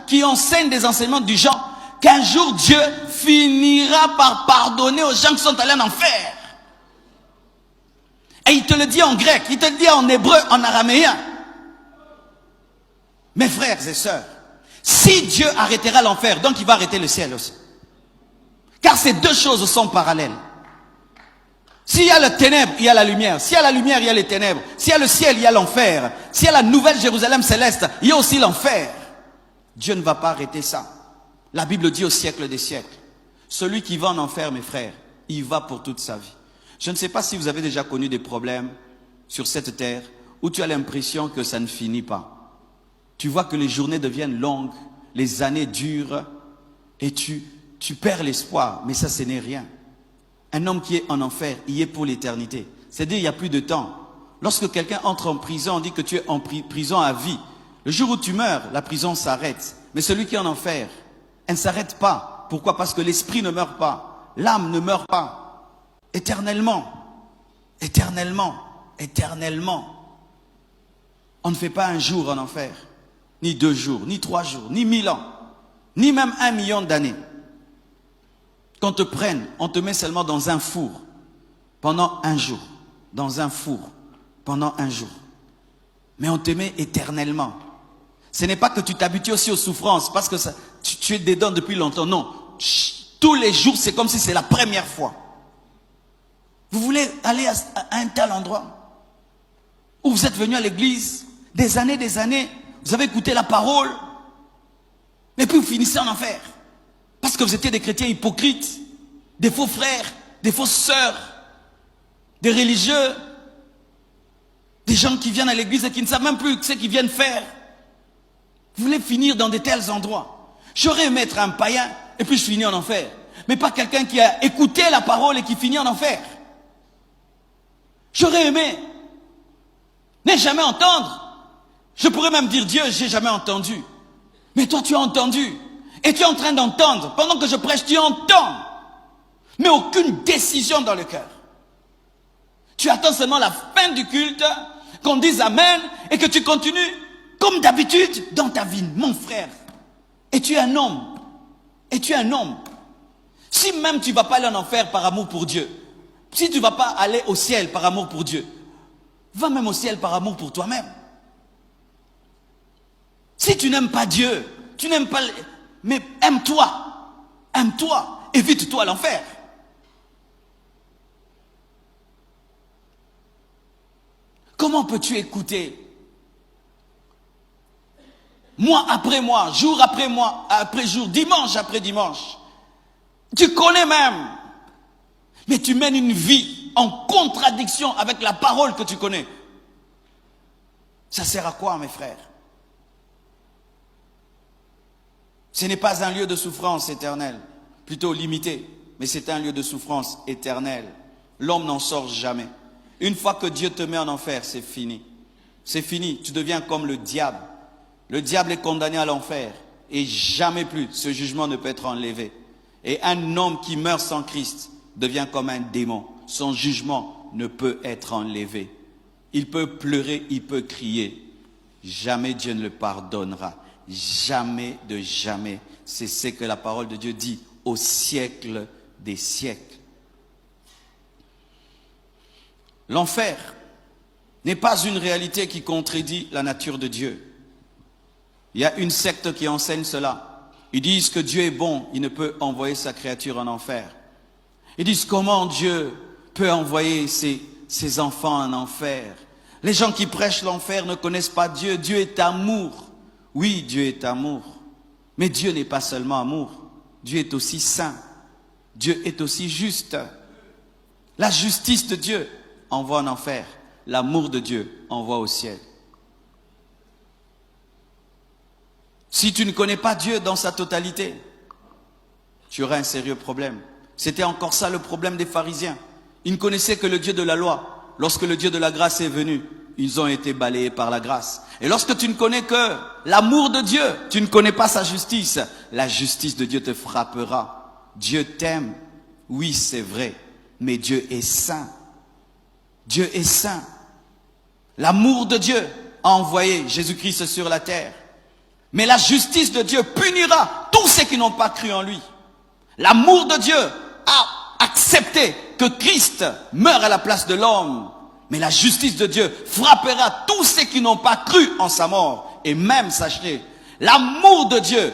qui enseignent des enseignements du genre qu'un jour Dieu finira par pardonner aux gens qui sont allés en enfer. Et il te le dit en grec, il te le dit en hébreu, en araméen. Mes frères et sœurs, si Dieu arrêtera l'enfer, donc il va arrêter le ciel aussi. Car ces deux choses sont parallèles. S'il y a le ténèbre, il y a la lumière. S'il y a la lumière, il y a les ténèbres. S'il y a le ciel, il y a l'enfer. S'il y a la nouvelle Jérusalem céleste, il y a aussi l'enfer. Dieu ne va pas arrêter ça. La Bible dit au siècle des siècles. Celui qui va en enfer, mes frères, il va pour toute sa vie. Je ne sais pas si vous avez déjà connu des problèmes sur cette terre où tu as l'impression que ça ne finit pas. Tu vois que les journées deviennent longues, les années durent et tu perds l'espoir. Mais ça, ce n'est rien. Un homme qui est en enfer, il y est pour l'éternité. C'est-à-dire, il n'y a plus de temps. Lorsque quelqu'un entre en prison, on dit que tu es en prison à vie. Le jour où tu meurs, la prison s'arrête. Mais celui qui est en enfer, elle ne s'arrête pas. Pourquoi? Parce que l'esprit ne meurt pas. L'âme ne meurt pas. Éternellement. Éternellement. Éternellement. On ne fait pas un jour en enfer. Ni 2 jours, ni 3 jours, ni 1000 ans. Ni même 1 million d'années. Qu'on te prenne, on te met seulement dans un four. Pendant 1 jour. Dans un four. Pendant 1 jour. Mais on te met éternellement. Ce n'est pas que tu t'habitues aussi aux souffrances parce que tu es dedans depuis longtemps. Non. Tous les jours, c'est comme si c'est la première fois. Vous voulez aller à un tel endroit où vous êtes venu à l'église des années, vous avez écouté la parole, et puis vous finissez en enfer. Parce que vous étiez des chrétiens hypocrites, des faux frères, des fausses sœurs, des religieux, des gens qui viennent à l'église et qui ne savent même plus ce qu'ils viennent faire. Vous voulez finir dans de tels endroits. J'aurais aimé être un païen et puis je finis en enfer. Mais pas quelqu'un qui a écouté la parole et qui finit en enfer. J'aurais aimé ne jamais entendre. Je pourrais même dire Dieu, j'ai jamais entendu. Mais toi tu as entendu. Et tu es en train d'entendre. Pendant que je prêche, tu entends. Mais aucune décision dans le cœur. Tu attends seulement la fin du culte, qu'on dise Amen, et que tu continues comme d'habitude dans ta vie, mon frère. Et tu es un homme. Et tu es un homme. Si même tu ne vas pas aller en enfer par amour pour Dieu, si tu ne vas pas aller au ciel par amour pour Dieu, va même au ciel par amour pour toi-même. Si tu n'aimes pas Dieu, tu n'aimes pas... Mais aime-toi. Aime-toi. Évite-toi l'enfer. Comment peux-tu écouter mois après mois, jour après jour, dimanche après dimanche? Tu connais même. Mais tu mènes une vie en contradiction avec la parole que tu connais. Ça sert à quoi, mes frères? Ce n'est pas un lieu de souffrance éternelle, plutôt limité, mais c'est un lieu de souffrance éternelle. L'homme n'en sort jamais. Une fois que Dieu te met en enfer, c'est fini. C'est fini, tu deviens comme le diable. Le diable est condamné à l'enfer et jamais plus ce jugement ne peut être enlevé. Et un homme qui meurt sans Christ devient comme un démon. Son jugement ne peut être enlevé. Il peut pleurer, il peut crier. Jamais Dieu ne le pardonnera. Jamais de jamais. C'est ce que la parole de Dieu dit au siècle des siècles. L'enfer n'est pas une réalité qui contredit la nature de Dieu. Il y a une secte qui enseigne cela. Ils disent que Dieu est bon, il ne peut envoyer sa créature en enfer. Ils disent comment Dieu peut envoyer ses enfants en enfer. Les gens qui prêchent l'enfer ne connaissent pas Dieu. Dieu est amour. Oui, Dieu est amour. Mais Dieu n'est pas seulement amour. Dieu est aussi saint. Dieu est aussi juste. La justice de Dieu envoie en enfer. L'amour de Dieu envoie au ciel. Si tu ne connais pas Dieu dans sa totalité, tu auras un sérieux problème. C'était encore ça le problème des pharisiens. Ils ne connaissaient que le Dieu de la loi. Lorsque le Dieu de la grâce est venu, ils ont été balayés par la grâce. Et lorsque tu ne connais que l'amour de Dieu, tu ne connais pas sa justice, la justice de Dieu te frappera. Dieu t'aime, oui c'est vrai, mais Dieu est saint. Dieu est saint. L'amour de Dieu a envoyé Jésus-Christ sur la terre. Mais la justice de Dieu punira tous ceux qui n'ont pas cru en lui. L'amour de Dieu a accepté que Christ meure à la place de l'homme. Mais la justice de Dieu frappera tous ceux qui n'ont pas cru en sa mort. Et même, sachez, l'amour de Dieu